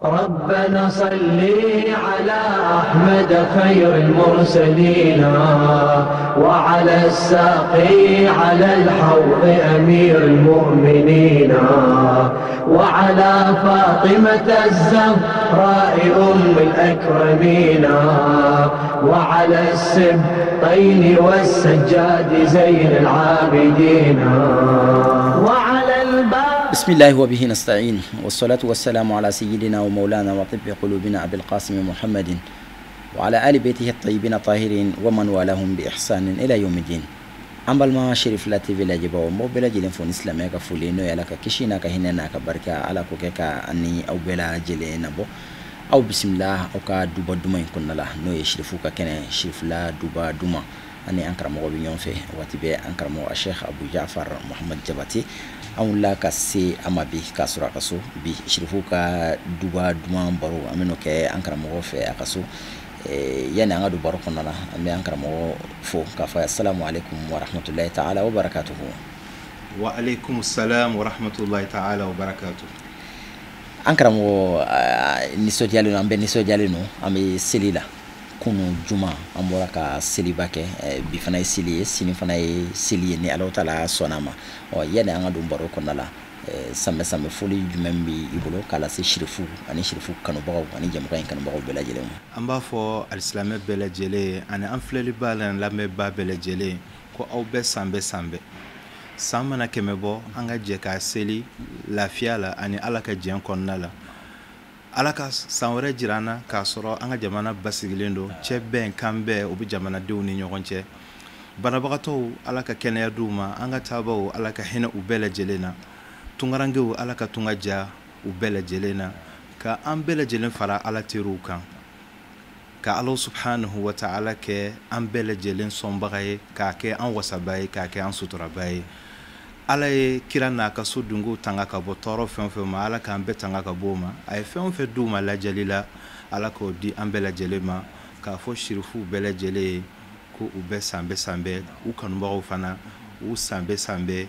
ربنا صل على أحمد خير المرسلين وعلى الساقي على الحوض أمير المؤمنين وعلى فاطمة الزهراء أم الأكرمين وعلى السبطين والسجاد زين العابدين وعلى الباب. بسم الله وبه نستعين والصلاة والسلام على سيدنا ومولانا وطب قلوبنا أبي القاسم محمد وعلى آل بيته الطيبين الطاهرين ومن والاهم بإحسان إلى يوم الدين. أمبال ما شريف لا تي فيلا جبا وموبلا جلين فون إسلامي كفولينو يلاك كشينا كهيننا كبركة على كوكا أني أو بلا جلين أبو أو بسم الله أو كدوبا دوما يكون الله نو يشرفوك كنا شريف لا دوبا دوما أني أنكر مغبيون فيه واتبع أنكر مو الشيخ أبو جعفر محمد جباتي أو لا كسي أما بي كسر كسو بي شرفوك دوبا دوما برو أمينو كي أنكر مو فيه كسو يعني أنا دوبارو كنا أمي أنكر مو فو كفاية. السلام عليكم ورحمة الله تعالى وبركاته. وعليكم السلام ورحمة الله تعالى وبركاته. أنكر مو نسو جالينو أمبي نسو جالينو أمي سليلا كونو جمعة أمورا كا سلي باكي بفناي سلي سيني فناي سلي ني الله تعالى سوناما ويعني أنا دوبارو كنا لا سامي فولي جمعي يبلو كلا سي شرفو أني شرفو كانوا باو أني جمعين كانوا باو بلا جلهم أمبا فو الإسلام بلا جلي أنا أنفلي بالن لامي با بلا جلي كو أو بس سامبي سامنا كمبو أنغا جيكا سلي لا فيالا أني ألاك جيان كنا لا alaka sanwere jirana ka soro anga jamana basigilendo cheben kambe obi jamana dewni nyogonche banabagato alaka kenaya duma anga tabawo alaka hina ubele jelena tungarangewo alaka tungaja ubele jelena ka ambele jelen fara alatiru kan ka Allah subhanahu wa ta'ala ke ambele jelen sombagaye ka ke an wasabaye ka ke an suturabaye alaye kirana ka sudungu tanga ka bo toro fenfe ma ala ka ambe tanga ka boma ay fenfe duma la jalila ala ko di ambela jelema ka fo shirifu bela jele ko ube sambe u kanu ba fana u sambe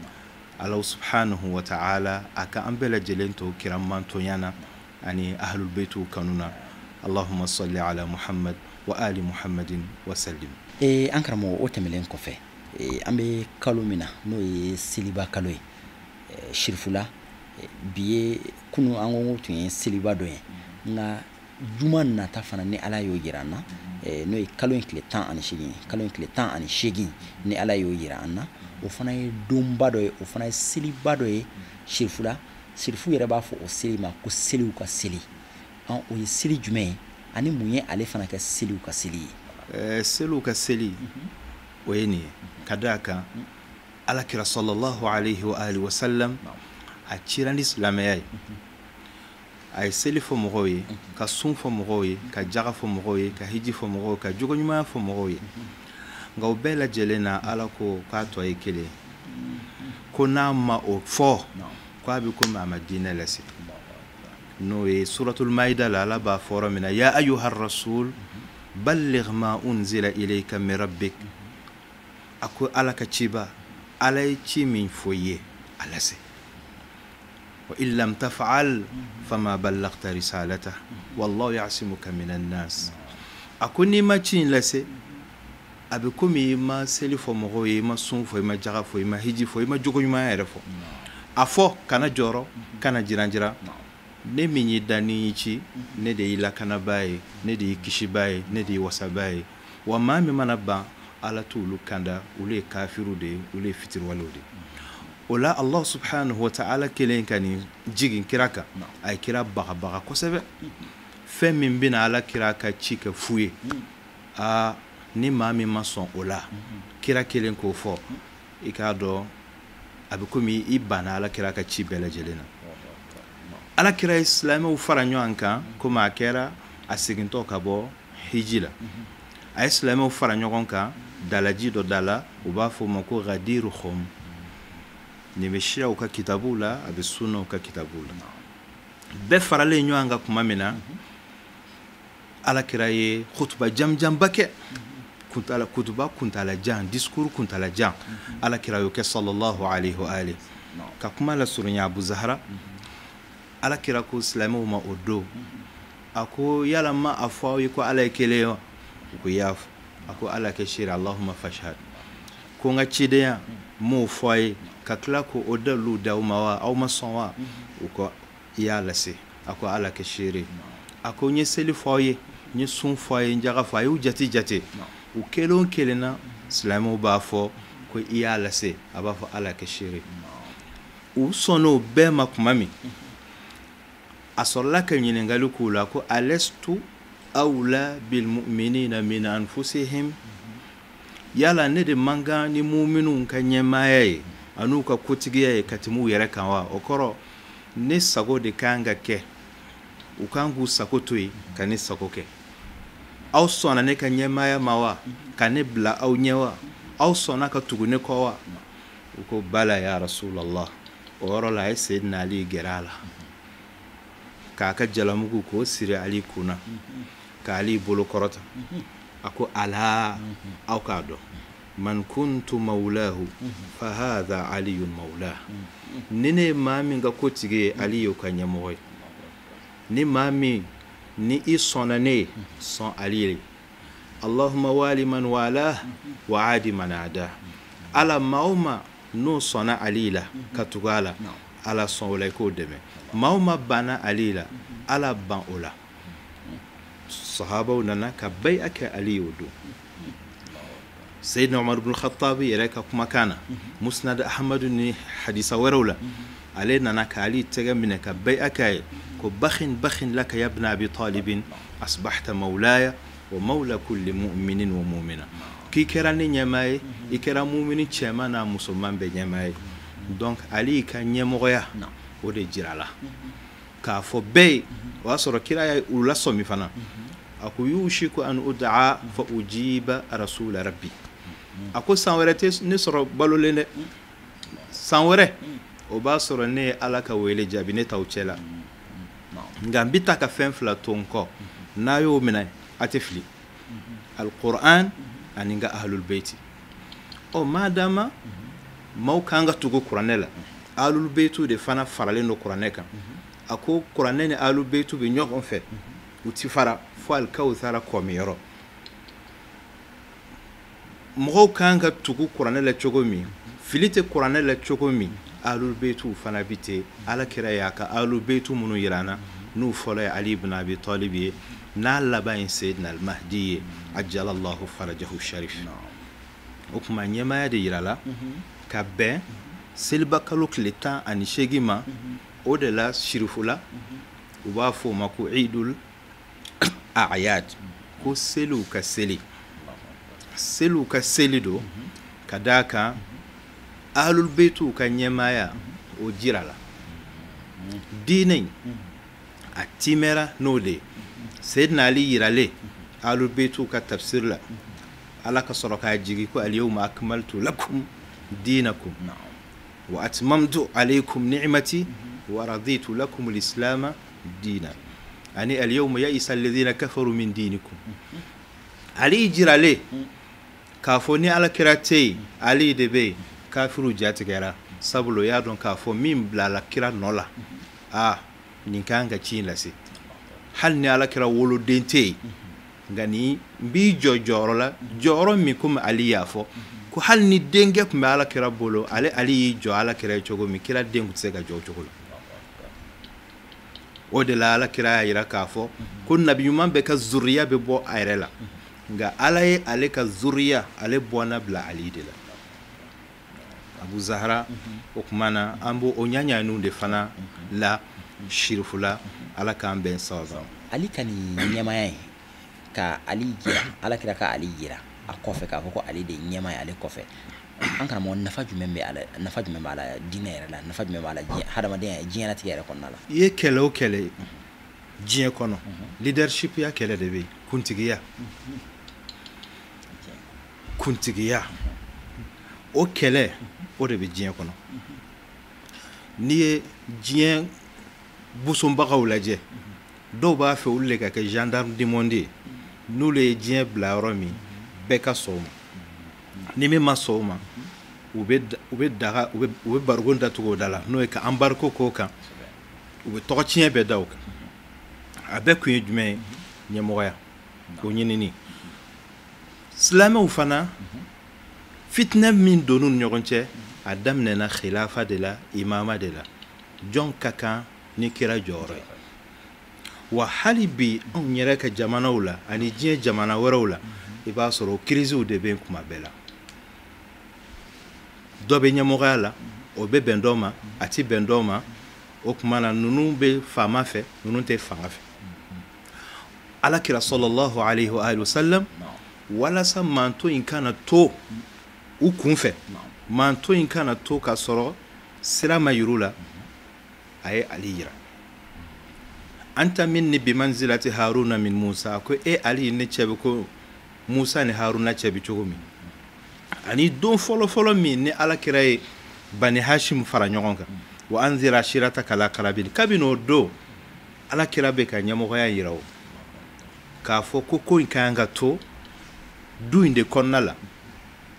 Allah subhanahu wa ta'ala aka ambela jelento kiramman to yana ani ahlul baitu kanuna Allahumma salli ala Muhammad wa ali Muhammadin wa sallim. Ankaramo o temelen ko fe ambe kalomina no ye siliba kaloy shirfula biye kunu ango tun siliba do nga juma na ta fana ni ala yo yirana no ye kaloy kle tan ani shigi ni ala yo yirana o fana ye domba do o fana ye siliba do shirfula shirfu yere ba fo o silima ko siliu ka sili an o ye sili jume ani munye ale fana ka siliu ka sili siliu ka sili ويني كذاك على كرا صلى الله عليه وآله وسلم أشيران الإسلامي أي سلف مغوي كسون فمغوي كجاغ فمغوي كهيجي فمغوي كجوجنما فمغوي غو بلا جلنا على كو كاتو يكلي كنا ما أوفو كابيكم مع مدينة لسي نوي سورة المائدة لا با فورمنا يا أيها الرسول بلغ ما أنزل إليك من ربك ako alaka chiba alay chi min foye alase wa illam taf'al fama ballaghta risalata wallahu ya'simuka minan nas akuni ma chin lase abe komi ma selifo mogoye ma sunfo ma jagafo ma hijifo ma jogonyuma erefo afo kana joro kana jiranjira ne minyi dani chi ne de ila kana baye ne de kishibaye ne de wasabaye wa mami manaba ala tulu kanda ule kafiru de ule fitir walode ola Allah subhanahu wa ta'ala kelen kani jigin kiraka ay kira baga kosebe fem min bina ala kiraka chika fuye a ni mami mason ola kira kelen ko fo ikado abikomi ibana ala kiraka chi bela jelena ala kira islamu faranyo anka kuma kera asiginto kabo hijila a islamu faranyo anka dalaji do dala uba fo mako gadiru khum ni meshia uka kitabula abisuna uka kitabula be farale nyoanga kumamina ala kiraye khutba jam bake kuntala kutuba kuntala jan discours kuntala jan ala kirayo ke sallallahu alayhi wa alihi ka kuma la surunya Abu Zahra ala kira ko islamu ma odo ako yala ma a fɔ aw ye ko ala ye kelen ye wa u ko y'a fɔ a ko ala kɛ seere allahumma fashhad ko n ka cidenya m'o fɔ a ye ka tila ko o dalilu d'aw ma wa aw ma sɔn wa u ko i y'a lase a ko ala kɛ seere a ko n ye seli fɔ aw ye n ye sun fɔ a ye n jaga fɔ a y'u jate jate u kelen o kelen na silamɛw b'a fɔ ko i y'a lase a b'a fɔ ala kɛ seere u sɔnn'o bɛɛ ma tuma min a sɔrɔla ka ɲininkali k'u la ko alastu awla bilmuminina min anfusihim yala ne de man kan ni muminunw ka ɲɛmaaya ye an'u ka kotigiya ye ka tɛmɛ u yɛrɛ kan wa o kɔrɔ ne sago de kan ka kɛ u kan k'u sago to yen ka ne sago kɛ aw sɔnna ne ka ɲɛmaaya ma wa ka ne bila aw ɲɛ wa aw sɔnna ka tugu ne kɔ wa u ko bala ya rasulallah o yɔrɔ la a ye seyidina ali gɛrɛ a la k'a ka jalamugu k'o siri ali kunna ka ali bolo kɔrɔta a ko ala aw k'a dɔn man kuntu maulahu fa hadha aliyun maulah ni ne ye maa min ka kotigi ye ali y'o ka ɲɛmɔgɔ ye ni maa min ni i sɔnna ne ye sɔn ali ye allahumma wali man walah wa adi man ada ala maa o ma n'o sɔnna ali la ka tugu a la ala sɔn o la i k'o dɛmɛ maa o ma banna ali la ala ban o la sahabaw nana ka bai'a kɛ ali y'o don Sayyidina Umar ibn Khattabi yɛrɛ ka kumakan na Musnad Ahmadu ni hadisa wɛrɛw la ale nana ka ali tɛgɛ minɛ ka bai'a kɛ ko bakhin laka ya ibn Abi Talibin asbahta maulaya wa maula kulli mu'minin wa mu'mina k'i kɛra ne ɲɛmaa ye i kɛra mumini cɛman n'a musoman bɛɛ ɲɛmaa ye donc ali ka ɲɛmɔgɔya o de jira la k'a fɔ bɛɛ ye o y'a sɔrɔ kira ye u lasɔmi fana a ko yushiku an ud'a fa ujiba rasula rabbi a ko san wɛrɛ tɛ ne sɔrɔ balolen dɛ san wɛrɛ o b'a sɔrɔ ne ye ala ka wele jaabi ne t'aw cɛ la nka n bi ta ka fɛn fila to n kɔ n'a y'o minɛ a tɛ fili alquran ani n ka ahlul beiti ɔ madama maaw kan ka tugu kuranɛ la ahlul beitu de fana faralen don kuranɛ kan a ko kuranɛ ni ahlul beitu bɛ ɲɔgɔn fɛ u ti fara fo alikawusara kɔmiyɔrɔ mɔgɔw kan ka tugu kuranɛ la cogo min fili tɛ kuranɛ la cogo min ahlul beitu fana bi ten ala kira y'a ka ahlul beitu minnu yirana n'u fɔlɔ ye ali ibn abi talib ye n'a laban ye seyidina al-mahdi ye ajalallahu farajahu sharif o tuma ɲɛmaya de yirala ka bɛn seliba kalo tile 18 ma o de la sirifula u b'a fɔ o ma ko idul a'yad ko seliw ka seli seliw ka seli do ka d'a kan ahlul beitu ka ɲɛmaya o jira la diinɛ a timɛra n'o de ye seyidina ali yirale ahlul beitu ka tafsir la ala ka sɔrɔ k'a jigi ko alyawma akmaltu lakum dinakum wa atmamtu alaykum ni'mati wa raditu lakum al-islam dina ani alyawma ya'isa alladhina kafaru min dinikum ali jirale k'a fɔ ni ala kira tɛ yen ali de bɛ yen kafiru jatigɛra sabula y'a dɔn k'a fɔ min bilala kira nɔ la nin kan ka ci lase hali ni ala kira woloden tɛ yen nka ni n b'i jɔ jɔyɔrɔ la jɔyɔrɔ min komi ali y'a fɔ ko hali ni denkɛ tun bɛ ala kira bolo ali y'i jɔ ala kira ye cogo min kira den tun tɛ se ka jɔ o cogo la o de la ala kira y'a yira k'a fɔ ko nabi ɲuman bɛɛ ka zuriya bɛ bɔ a yɛrɛ la nka ala ye ale ka zuriya ale bɔnna bila ali de la abu zahra o tuma na an b'o ɲaɲaninw de fana la sirifula ala k'an bɛn sababu ali ka nin ɲɛmaya ye ka ali jira ala kira ka ali jira a kɔfɛ k'a fɔ ko ali de ɲɛma ye ale kɔfɛ an karamɔgɔ nafa jumɛn b'a la diinɛ yɛrɛ la nafa jumɛn b'a la hadamadenya diɲɛlatigɛ yɛrɛ kɔnɔna la i ye kɛlɛ o kɛlɛ diɲɛ kɔnɔ leadership ya kɛlɛ de bɛ yen kuntigiya o kɛlɛ o de bɛ diɲɛ kɔnɔ n'i ye diɲɛ busonbagaw lajɛ dɔw b'a fɛ olu de ka kɛ gendarme du monde ye n'olu ye diɲɛ bila yɔrɔ min bɛɛ ka sɔn o ma ni min ma sɔn o ma u bɛ barigon datugu o da la n'o ye ka embargo k'o kan u bɛ tɔgɔ tiɲɛ bɛɛ da o kan a bɛɛ kun ye jumɛn ye ɲɛmɔgɔya o ɲinini silamɛw fana fitinɛ min donn'u ni ɲɔgɔn cɛ a daminɛna khilafa de la imama de la jɔn ka kan ni kira jɔyɔrɔ ye wa hali bi anw yɛrɛ ka jamanaw la ani diɲɛ jamana wɛrɛw la i b'a sɔrɔ kirisiw de bɛ kuma bɛɛ la dɔ bɛ ɲɛmɔgɔya la o bɛ bɛn dɔ ma a ti bɛn dɔ ma o kuma na ninnu bɛ faama fɛ ninnu tɛ fanga fɛ alakira sallallahu alaihi wa sallam walasa manto in kana to u kunfɛ manto in kana to ka sɔrɔ sira ma yiru la a ye ali yira anta minni bimanzilati haruna min musa ko ali ne cɛ bɛ ko musa ni haruna cɛ bɛ cogo min ani don fɔlɔ min ni alakira ye bani hashim fara ɲɔgɔn kan wa anzira ashirata kala karabil kabini o don alakira bɛ ka ɲɛmɔgɔya yira o k'a fɔ ko in ka kan ka to du in de kɔnɔna la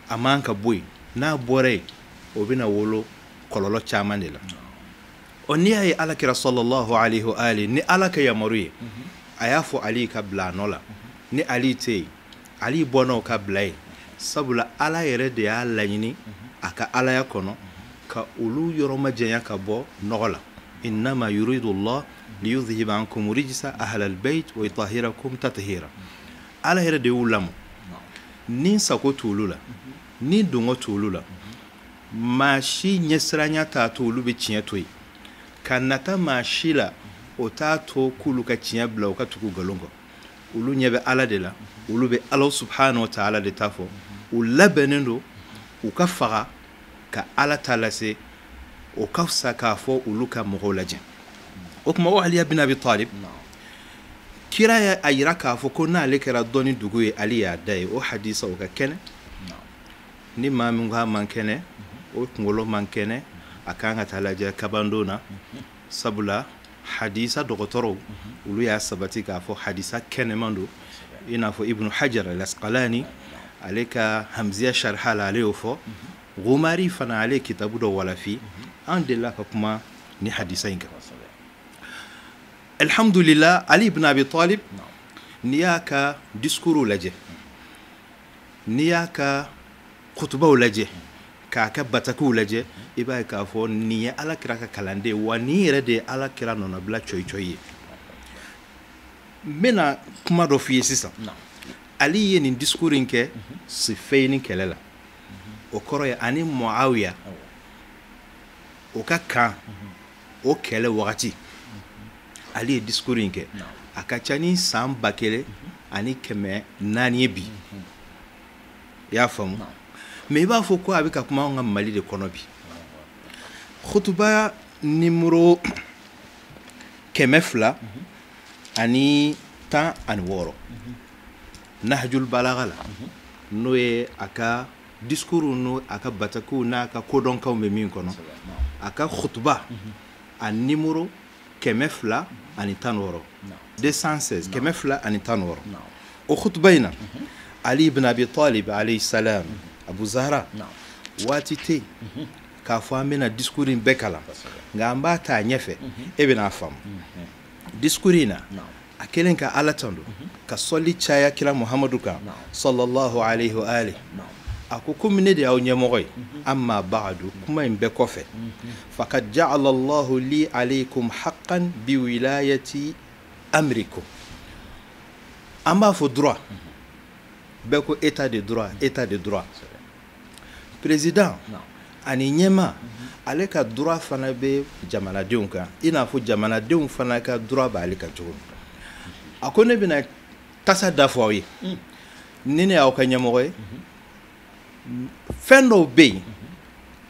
a man ka bɔ yen n'a bɔra yen o bɛna wolo kɔlɔlɔ caman de la o n'i y'a ye alakira sallallahu alaihi wa alihi ni ala ka yamaru ye a y'a fɔ ali ka bila a nɔ la ni ali tɛ yen ali bɔnnaw ka bila yen sabula ala yɛrɛ de y'a laɲini a ka alaya kɔnɔ ka olu yɔrɔ ma janya ka bɔ nɔgɔ la innama yuridu Allah liyudhhiba ankum rijsa ahlal bayt wa yutahhirakum tathira ala yɛrɛ de y'u lamɔ ni sago t'olu la ni dongo t'olu la maa si ɲɛsiranya t'a to olu bɛ tiɲɛ to yen ka nata maa si la o t'a to k'olu ka tiɲɛ bila u ka tugu nkalon kɔ olu ɲɛ bɛ ala de la olu bɛ ala subhanahu wa ta'ala de ta fɔ u labɛnnen don u ka faga ka ala ta lase o ka fisa k'a fɔ olu ka mɔgɔw lajɛ o tuma o aliya bin abi talib kira y'a yira k'a fɔ ko n'ale kɛra dɔnni dugu ye ali y'a da ye o hadisa o ka kɛnɛ ni maa min k'a man kɛnɛ o kunkolo man kɛnɛ a kan ka taa lajɛ kabando na sabula hadisa dɔgɔtɔrɔw olu y'a sabati k'a fɔ hadisa kɛnɛman don i n'a fɔ ibnu hajar al-asqalani ale ka hamziya sharha la ale y'o fɔ gumari fana ale kitabu dɔ walafi an delila ka kuma ni hadisa in kan alhamdulillah ali ibn abi talib n'i y'a ka discours lajɛ n'i y'a ka kutubaw lajɛ k'a ka batakiw lajɛ i b'a ye k'a fɔ nin ye alakira ka kalanden wa nin yɛrɛ de ye alakira nɔnabila coyi ye n bɛna kuma dɔ f'i ye sisan ali ye nin discours in kɛ sifɛyini kɛlɛ la o kɔrɔ ye ani muawiya o ka kan o kɛlɛ wagati ali ye discours in kɛ a ka ca ni san 1400 ye bi i y'a faamu mais i b'a fɔ ko a bɛ ka kuma anw ka mali de kɔnɔ bi khutuba numéro 216 nahjul balagha la n'o ye a ka discours n'o a ka batakiw n'a ka kodɔnkanw bɛ min kɔnɔ a ka khutuba a numéro 216 216 216 o khutuba in na ali ibn abi talib alayhi salam abu zahra waati tɛ k'a fɔ an bɛna discours in bɛɛ kalan nka an b'a ta ɲɛfɛ e bɛna a faamu discours in na a kɛlen ka ala tando ka sɔli caya kira muhamadu kan sallallahu alaihi wa alihi a ko komi ne de y'aw ɲɛmɔgɔ ye amma ba'du kuma in bɛɛ kɔfɛ faqad ja'ala Allahu li alaykum haqqan bi wilayati amrikum an b'a fɔ droit bɛɛ ko état de droit président ani ɲɛma ale ka droit fana bɛ jamanadenw kan i n'a fɔ jamanadenw fana ka droit b'ale kan cogo min a ko ne bɛna tasa da fɔ aw ye ni ne y'aw ka ɲɛmɔgɔ ye fɛn dɔw bɛ yen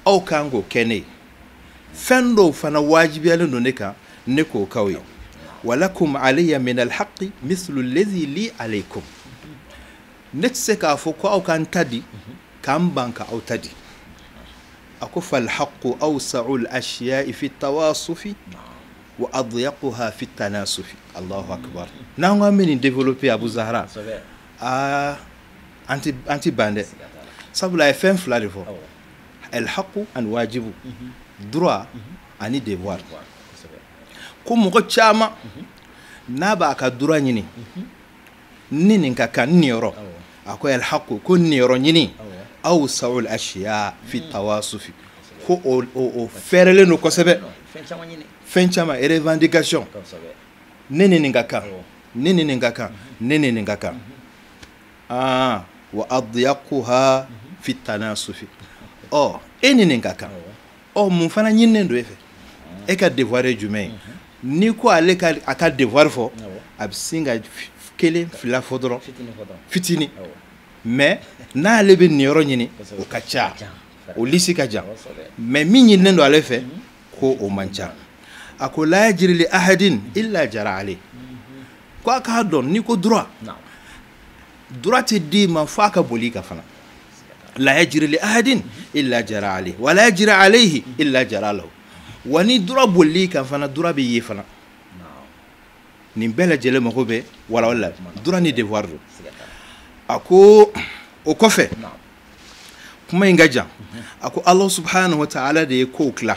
aw kan k'o kɛ ne ye fɛn dɔw fana wajibiyalen don ne kan ne k'o k'aw ye walakum alayya min alhaqi mislu alladhi li alaykum ne tɛ se k'a fɔ ko aw ka n ta di k'an ban ka aw ta di a ko falhaqu awsa'u al-ashya'i fi tawasufi wa adyaquha fi tanasufi Allahu akbar n'an ko an bɛ nin développer Abu Zahra an ti ban dɛ sabula a ye fɛn fila de fɔ alhaqu ani wajibu droit ani devoir ko mɔgɔ caman n'a b'a ka droit ɲini ni nin ka kan niyɔrɔ a ko alhaqu ko niyɔrɔ ɲini aw sa'ul ashiya fi tawasufi ko o fɛrɛlen don kosɛbɛ fɛn caman revendication ne ni nin ka kan ne ni nin ka kan ne ni nin ka kan wa adyaquha fi tanasufi e ni nin ka kan mun fana ɲininen don e fɛ e ka devoir ye jumɛn ye ni ko ale ka a ka devoir fɔ a bɛ sin ka kelen fila fɔ dɔrɔn fitini mais n'ale bɛ niyɔrɔ ɲini o ka ca o lisi ka jan mais min ɲininen don ale fɛ ko o man ca a ko la yajri li ahadin illa jara ale ko a k'a dɔn ni ko droit tɛ di ma fo a ka boli ka fana la yajri li ahadin illa jara ale wa la yajri alayhi illa jara lahu wa ni droit boli ka fana droit bɛ ye fana nin bɛɛ lajɛlen mako bɛ wala droit ni devoir do a ko o kɔfɛ kuma in ka jan a ko Allah subhanahu wa ta'ala de ye kow tila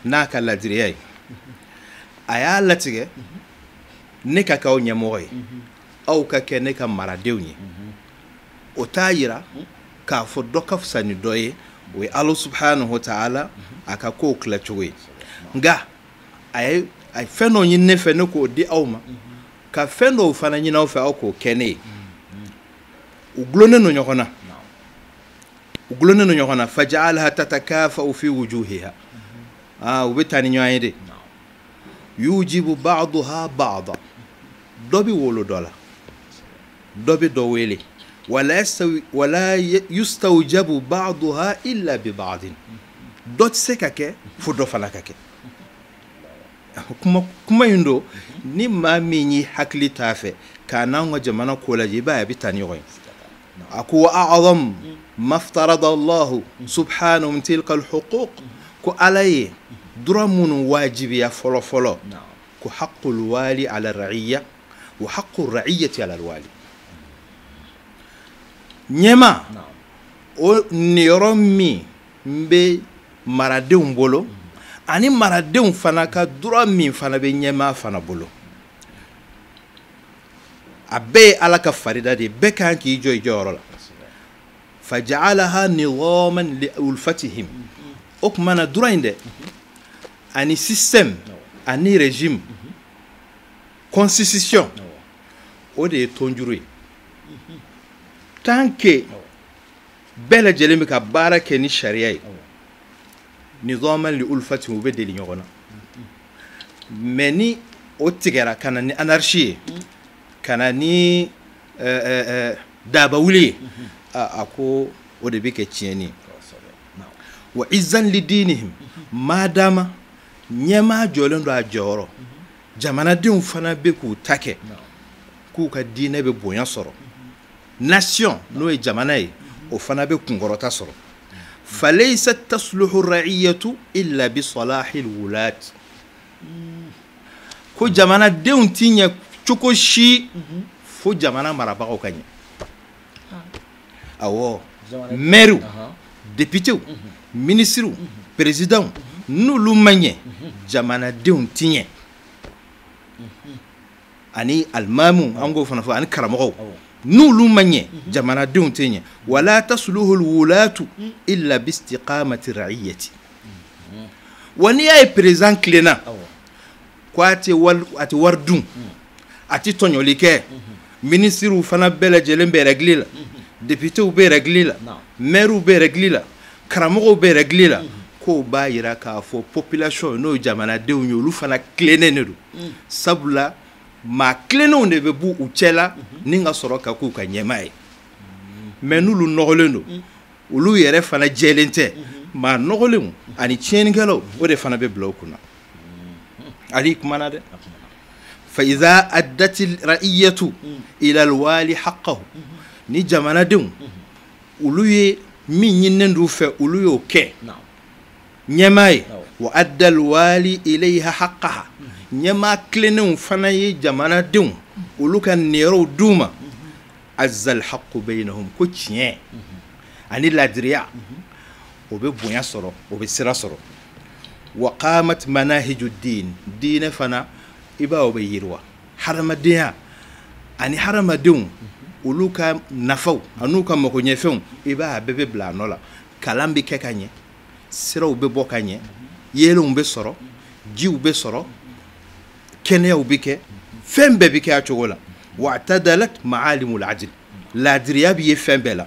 n'a ka ladiriya ye a y'a latigɛ ne ka k'aw ɲɛmɔgɔ ye aw ka kɛ ne ka maradenw ye o t'a yira k'a fɔ dɔ ka fisa ni dɔ ye o ye Allah subhanahu wa ta'ala a ka kow tila cogo ye nka a ye fɛn dɔ ɲini ne fɛ ne k'o di aw ma ka fɛn dɔw fana ɲini aw fɛ aw k'o kɛ ne ye u gulonnen don ɲɔgɔn na u gulonnen don ɲɔgɔn na faja'alaha tatakafa'u fi wujuhiha u bɛ taa ni ɲɔgɔn ye de yujibu ba'duha ba'da dɔ bɛ wolo dɔ la dɔ bɛ dɔ wele wala yustawjabu ba'duha illa bi ba'din dɔ tɛ se ka kɛ fo dɔ fana ka kɛ kuma in don ni maa min y'i hakili t'a fɛ k'a n'anw ka jamana ko lajɛ i b'a ye a bɛ taa ni ɲɔgɔn ye a ko wa a'zam maftarada Allahu subhanahu min tilka al-huquq ko ala ye droit minnu wajibiya fɔlɔ fɔlɔ ko haqqul wali ala ra'iyya wa haqqur ra'iyyati ala al-wali ɲɛma o niyɔrɔ min bɛ maradenw bolo ani maradenw fana ka droit min fana bɛ ɲɛma fana bolo a bɛɛ ye ala ka farida de bɛɛ kan k'i jɔ i jɔyɔrɔ la faja'alaha nizaman li ulfatihim o tuma na droit in dɛ ani système ani régime constitution o de ye tɔnjuru ye tant que bɛɛ lajɛlen bɛ ka baara kɛ ni sariya ye nizaman li ulfatihim u bɛ deli ɲɔgɔn na mais ni o tigɛra ka na ni anarchie ye ka na ni dabawuli ye a ko o de bɛ kɛ tiɲɛni wa izzan li dinihim madama ɲɛmaa jɔlen don a jɔyɔrɔ jamanadenw fana bɛ k'u ta kɛ k'u ka diinɛ bɛ bonya sɔrɔ nation n'o ye jamana ye o fana bɛ kunkɔrɔta sɔrɔ falaysat tasluhu ra'iyatu illa bi salahil wulat ko jamanadenw ti ɲɛ cogo si fo jamana marabagaw ka ɲɛ awɔ maire député ministre président n'olu ma ɲɛ jamanadenw ti ɲɛ ani alimamu an k'o fana fɔ ani karamɔgɔw n'olu ma ɲɛ jamanadenw tɛ ɲɛ wala tasluhu alwulatu illa bi istiqamati ra'iyati wa n'i y'a ye président tilenna ko a tɛ wari dun a tɛ tɔɲɔli kɛ ministrew fana bɛɛ lajɛlen bɛ règle la députéw bɛ règle la maires bɛ règle la karamɔgɔw bɛ règle la k'o b'a yira k'a fɔ population n'o jamanadenw ye olu fana tilennen de don sabula maa tilennenw de bɛ b'u cɛla ni ka sɔrɔ ka k'u ka ɲɛmaa ye mais n'olu nɔgɔlen don olu yɛrɛ fana jɛlen tɛ maa nɔgɔlenw ani tiɲɛnikɛlaw o de fana bɛ bila u kunna ali kumana dɛ fa iza addati ra'iyatu ila alwali haqqahu ni jamanadenw olu ye min ɲininen d'u fɛ olu y'o kɛ ɲɛmaa ye wa adda alwali ilayha haqqaha ɲɛmaa tilennenw fana ye jamanadenw olu ka niyɔrɔw d'u ma azza alhaqqu baynahum ko tiɲɛ ani ladiriya o bɛ bonya sɔrɔ o bɛ sira sɔrɔ wa qamat manahiju din diinɛ fana i b'a o bɛ yiriwa hadamadenya ani hadamadenw olu ka nafaw anu ka mako ɲɛfɛnw i b'a bɛɛ bɛ bila nɔ la kalan bɛ kɛ ka ɲɛ siraw bɛ bɔ ka ɲɛ yelenw bɛ sɔrɔ jiw bɛ sɔrɔ kɛnɛyaw bɛ kɛ fɛn bɛɛ bɛ kɛ a cogo la wa'tadalat ma'alimul adl ladiriya bɛ ye fɛn bɛɛ la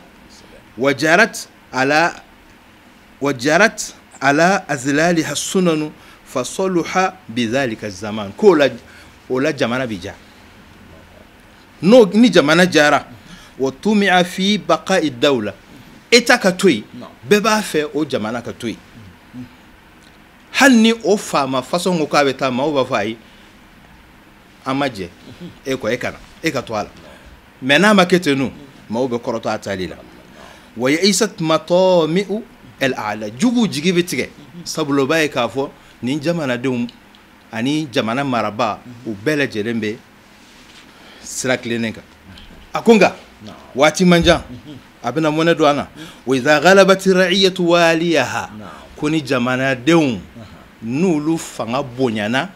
wajarat ala azlaliha sunanu fasaluha bidhalika zaman ko la jamana bi ja no ni jamana jara wa tumi'a fi baqa'i dawla eta ka toyi bɛɛ b'a fɛ o jamana ka toyi hali ni o faama façon ko k'a bɛ taa maaw b'a fɔ ayi an ma jɛ e ko e kana e ka to a la mais n'a ma kɛ ten nu maaw bɛ kɔrɔtɔ a taali la wa ya'isat matami'u al-a'la jugu jigi bɛ tigɛ sabula o b'a ye k'a fɔ nin jamanadenw ani jamana maraba u bɛɛ lajɛlen bɛ sira tilennen kan a ko nka waati man jan a bɛna mɔnɛ don an na wa idha ghalabati ra'iyatu waliyaha ko ni jamanadenw n'olu fanga bonyana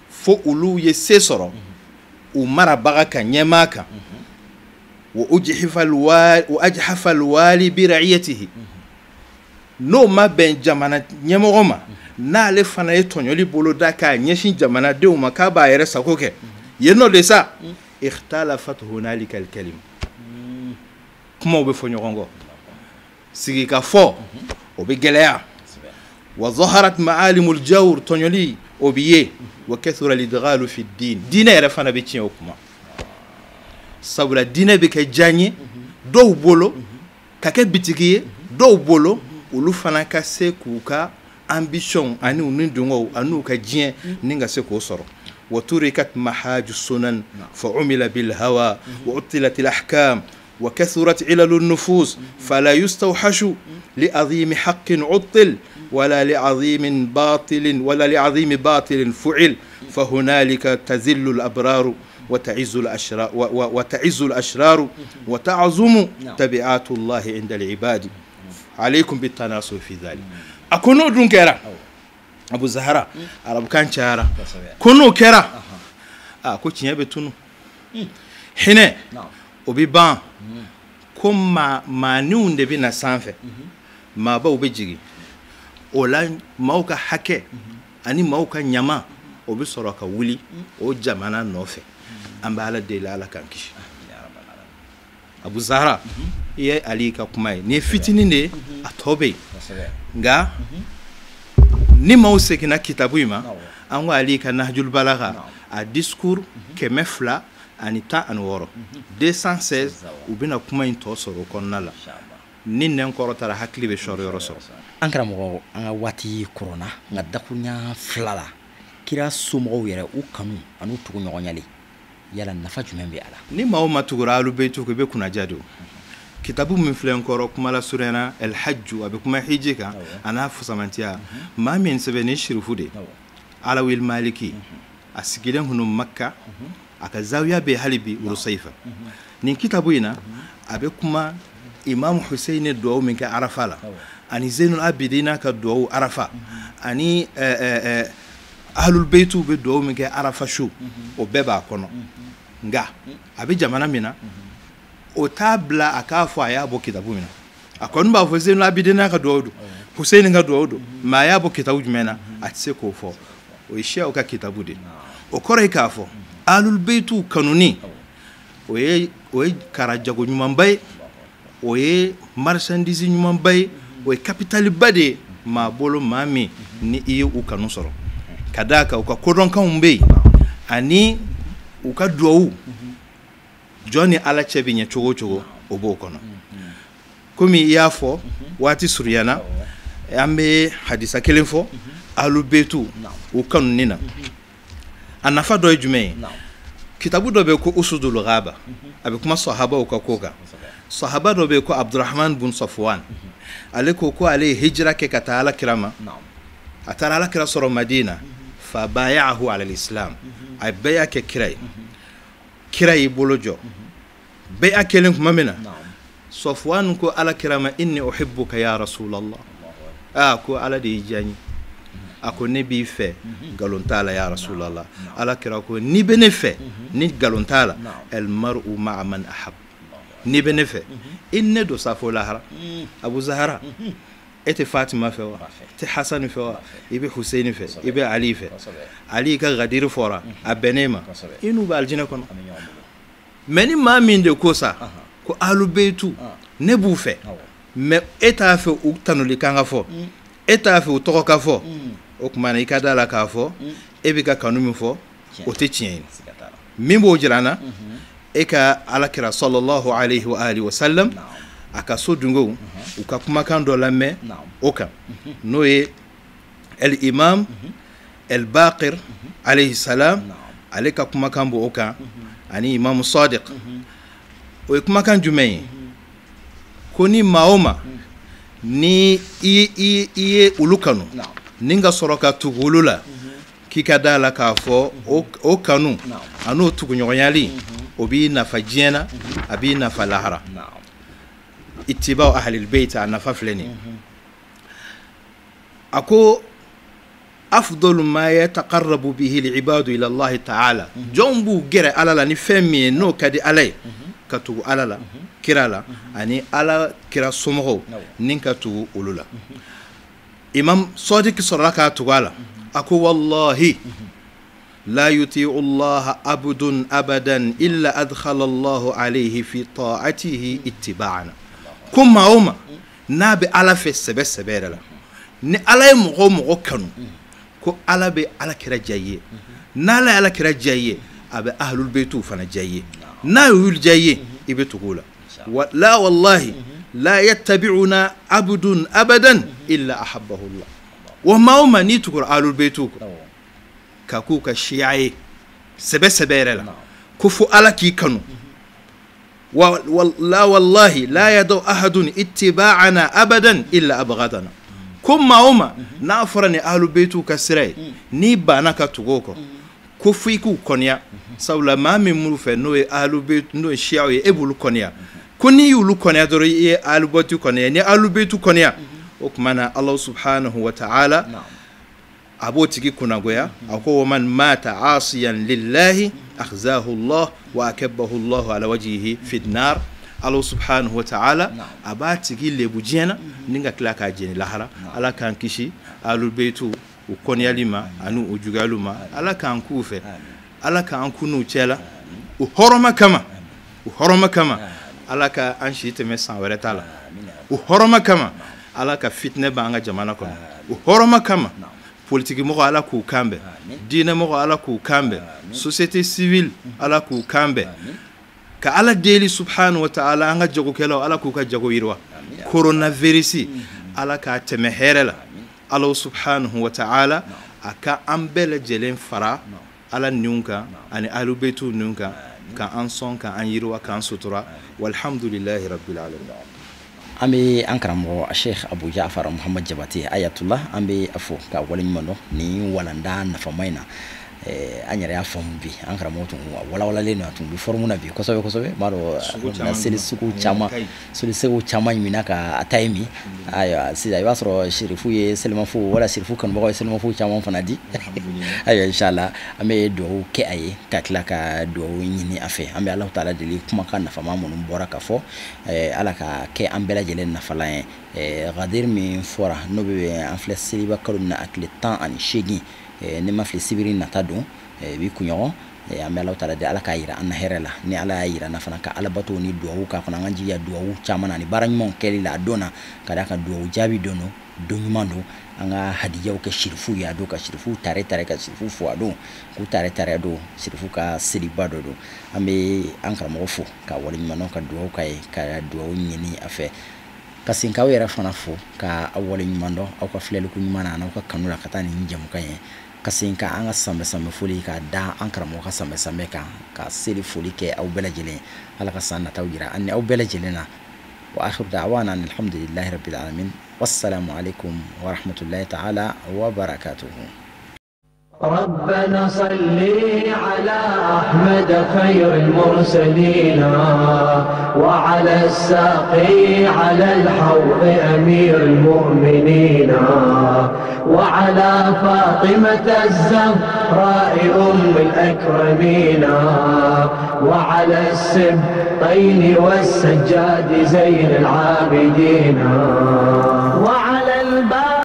fo olu ye se sɔrɔ u marabaga kan ɲɛmaa kan wa ajhafa alwali bi ra'iyatihi n'o ma bɛn jamana ɲɛmɔgɔ ma n'ale fana ye tɔɲɔli bolo da k'a ɲɛsin jamanadenw ma k'a b'a yɛrɛ sago kɛ yen nɔ de sa ikhtalafat hunalika alkalim kumaw bɛ fɔ ɲɔgɔn kɔ sigi ka fɔ o bɛ gɛlɛya wa zaharat ma'alimul jawr tɔɲɔli o bɛ ye wa kathura lidghalu fi din diinɛ yɛrɛ fana bɛ tiɲɛ o kuma sabula diinɛ bɛ kɛ diya ye dɔw bolo ka kɛ bitigi ye dɔw bolo olu fana ka se k'u ka ambition ani u ni dɔngɔw ani u ka diɲɛ ni ka se k'o sɔrɔ wa turikat mahaju sunan fa umila bil hawa wa utilat al ahkam wa kathurat ilal an nufus fala yustawhashu li azim haqqin util ولا لعظيم باطل فعل فهنالك تذل الأبرار وتعز الأشرار وتعظم تبعات الله عند العباد عليكم بالتناصر في ذلك أكونو دون كرا أبو زهرة عرب كان شارع كونو كرا كوتشي يبتونو هنا وبيبان كم ما نون دبنا سانفه ما باو بيجي ola mauka hake ani mauka nyama obi soro ka wuli o jamana nofe ambala de la kankish Abu Zahra ye ali ka kuma ne fitini ne atobe nga ni mause kina kitabu ima an wa ali ka nahjul balagha a discours kemefla anita anworo 216 ubina kuma into soro konnala ni nen korotara hakli be shoro yoroso an karamɔgɔ an ka waati korona nka dakurunya fila la kira somɔgɔw yɛrɛ u kanu ani tugu ɲɔgɔnyali yala nafa jumɛn bɛ a la ni maa o maa tugura alu bɛ tugu i bɛ kunnaja don kitabu min filɛ n kɔrɔ kuma la surena el hajju a bɛ kuma hiji kan a n'a fusamantiya maa min sɛbɛn ni shirifu de alawil maliki a sigilen hunu makka a ka zawiya bɛ hali bi urusaifa nin kitabu in na a bɛ kuma imam Hussein duwawu min kɛ arafa la ani Zainul Abidina ka duwawu arafa ani ahlul beitu be duwawu min kɛ arafa su o bɛɛ b'a kɔnɔ nga a bɛ jamana min na o t'a bila a k'a fɔ a y'a bɔ kitabu min na a kɔni b'a fɔ Zainul Abidina ka duwawu don Hussein ka duwawu don mais a y'a bɔ kitabu jumɛn na a tɛ se k'o fɔ o ye Shiaw ka kitabu de o kɔrɔ ye k'a fɔ ahlul beitu kanuni o ye karajago ɲumanba ye o ye marchandise ɲumanba ye o ye capitale ba de ye maa bolo maa min ni i ye u kanu sɔrɔ ka d'a kan u ka kodɔnkanw bɛ yen ani u ka duwawu jɔn ni ala cɛ bɛ ɲɛ cogo o cogo o b'o kɔnɔ komi i y'a fɔ waati surunyana an bɛ hadisa kelen fɔ ahlul beitu u kanuni na a nafa dɔ ye jumɛn ye kitabu dɔ bɛ yen ko usudul ghaba a bɛ kuma sahabaw ka ko kan sahaba dɔ bɛ yen ko Abdurrahman bun Safwan ale ko ale ye hijira kɛ ka taa alakira ma a taara alakira sɔrɔ Madina fa bayahu ala islam a ye bɛya kɛ kira y'i bolo jɔ bɛya kelen kuma min na Safwan ko alakira ma inni uhibbuka ya Rasulallah ko ala de y'i diya n ye ako ne b'i fɛ ngalon t'a la ya rasulallah alakira ko ni bɛ ne fɛ ni ngalon t'a la el mar'u ma'a man ahab ni bɛ ne fɛ i ne don safo lahara Abu Zahra e tɛ Fatima fɛ wa tɛ Hasan fɛ wa i bɛ Husaini fɛ i bɛ Ali fɛ Ali ka gadiri fɔra a bɛnnen ma i n'u bɛ aljinɛ kɔnɔ mais ni maa min de ko sa ko ahlul beitu ne b'u fɛ mais e t'a fɛ u tanuli kan ka fɔ e t'a fɛ u tɔgɔ ka fɔ o tuma na i ka da la k'a fɔ e bɛ ka kanu min fɔ o tɛ tiɲɛ ye min b'o jira an na e ka alakira sallallahu alayhi wa alihi wa sallam a ka so dungow u ka kumakan dɔ lamɛn o kan n'o ye el imam el baqir alayhi salam ale ka kumakan b'o kan ani imam sadiq o ye kumakan jumɛn ye ko ni maa o maa ni i ye olu kanu ni ka sɔrɔ ka tugu olu la k'i ka da la k'a fɔ o kanu a n'o tuguɲɔgɔnyali o b'i nafa diɲɛ na a b'i nafa lahara ittiba'u ahlil bayt a nafa filɛ nin ye a ko afdalu ma yataqarrabu bihi al-ibadu ila Allah ta'ala jɔn b'u gɛrɛ ala la ni fɛn min ye n'o ka di ala ye ka tugu ala la kira la ani ala kira somɔgɔw ni ka tugu olu la imam sadiq sɔrɔla k'a tugu a la a ko wallahi la yuti'u Allah abdun abadan illa adkhala Allah alayhi fi ta'atihi ittiba'ana ko maa o maa n'a bɛ ala fɛ sɛbɛ sɛbɛ yɛrɛ la ni ala ye mɔgɔ o mɔgɔ kanu ko ala bɛ ala kira diya i ye n'ala ye ala kira diya i ye a bɛ ahlul beitu fana diya i ye n'a y'olu diya i ye i bɛ tugu o la la wallahi la yattabi'una abdun abadan illa ahabbahu Allah wa maa o maa n'i tugura ahlul beitu ka k'u ka shiya ye sɛbɛ sɛbɛ yɛrɛ la ko fo ala k'i kanu la wallahi la yadau ahadun ittiba'ana abadan illa abghadana ko maa o maa n'a fɔra ni ahlul beitu ka sira ye n'i banna ka tugu o kɔ ko fo i k'u kɔniya sabula maa min m'u fɛ n'o ye ahlul beitu n'o ye shiyaw ye e b'olu kɔniya ko n'i y'olu kɔniya dɔrɔn i ye ahlul beitu kɔniya ni ahlul beitu kɔniya o tuma na Allah subhanahu wa ta'ala a b'o tigi kunnagoya a ko wa man mata asiyan lillahi akhzahu Allah wa akabbahu Allah ala wajhihi fi an-nar Allah subhanahu wa ta'ala a b'a tigi lebu diɲɛ na ni ka tila k'a jeni lahara ala k'an kisi ahlul beitu u kɔniyali ma ani u juguyali ma ala k'an k'u fɛ ala k'an kun n'u cɛ la u hɔrɔma kama ala ka an si tɛmɛ san wɛrɛ t'a la u hɔrɔma kama ala ka fitinɛ b'an ka jamana kɔnɔ u hɔrɔma kama politique mɔgɔ ala k'u kanbɛ diinɛ mɔgɔ ala k'u kanbɛ société civile ala k'u kanbɛ ka ala deli subhanahu wa ta'ala an ka jagokɛlaw ala k'u ka jago yiriwa coronavirus ala k'a tɛmɛ hɛrɛ la ala subhanahu wa ta'ala a ka an bɛɛ lajɛlen fara ala ninnu kan ani ahlul beitu ninnu kan ka an sɔn ka an yiriwa k'an sutura walhamdulillahi rabbil alamin an bɛ an karamɔgɔ Sheikh Abu Ja'far Muhammad Jabate Ayatullah an bɛ a fɔ ka waleɲuman dɔn ni walanda nafama in na an yɛrɛ y'a faamu bi an karamɔgɔ tun walawalalen don a tun bɛ forme na bi kosɛbɛ m'a dɔn seli sugu caman ɲinina ka a ta ye min ayiwa sisan i b'a sɔrɔ sirifu ye selimafo wala sirifu kanubagaw ye selimafo caman fana di ayiwa inshallah an bɛ dugawu kɛ a ye ka tila ka dugawu ɲini a fɛ an bɛ Alahu Taala deli kumakan nafama minnu bɔra ka fɔ ala ka kɛ an bɛɛ lajɛlen nafalan ye gadir min fɔra n'o bɛ an filɛ seliba kalo min na a tile 18 ni ma fili sibiri nata don bi kunɲɔgɔn an bɛ Alahu Taala de ala k'a yira an na hɛrɛ la ni ala y'a yira na fana ka alabato ni duwawu k'a kɔnɔ an ka jija duwawu caman na ni baara ɲumanw kɛli la a don na ka d'a kan duwawu jaabi don don ɲuman don an ka hadiyaw kɛ sirifu ye a don ka sirifu tare ka sirifu fo a don k'u tare a don sirifu ka seliba dɔ don an bɛ an karamɔgɔ fo ka waleɲumandɔn ka duwawu k'a ye ka duwawu ɲini a fɛ ka sin k'aw yɛrɛ fana fo ka aw waleɲumandɔn aw ka filɛliko ɲuman na n'aw ka kanu la ka taa nin jamukan ye ka sin ka an ka sanbɛ foli ka da an karamɔgɔ ka sanbɛ kan ka seli foli kɛ aw bɛɛ lajɛlen ala ka san nataw jira an ni aw bɛɛ lajɛlen na wa akhiru da'wana alhamdulillahi rabbil alamin wassalamu alaikum wa rahmatullahi ta'ala wa barakatuhu. ربنا صل على أحمد خير المرسلين وعلى الساقي على الحوض أمير المؤمنين وعلى فاطمة الزهراء أم الأكرمين وعلى السبطين والسجاد زين العابدين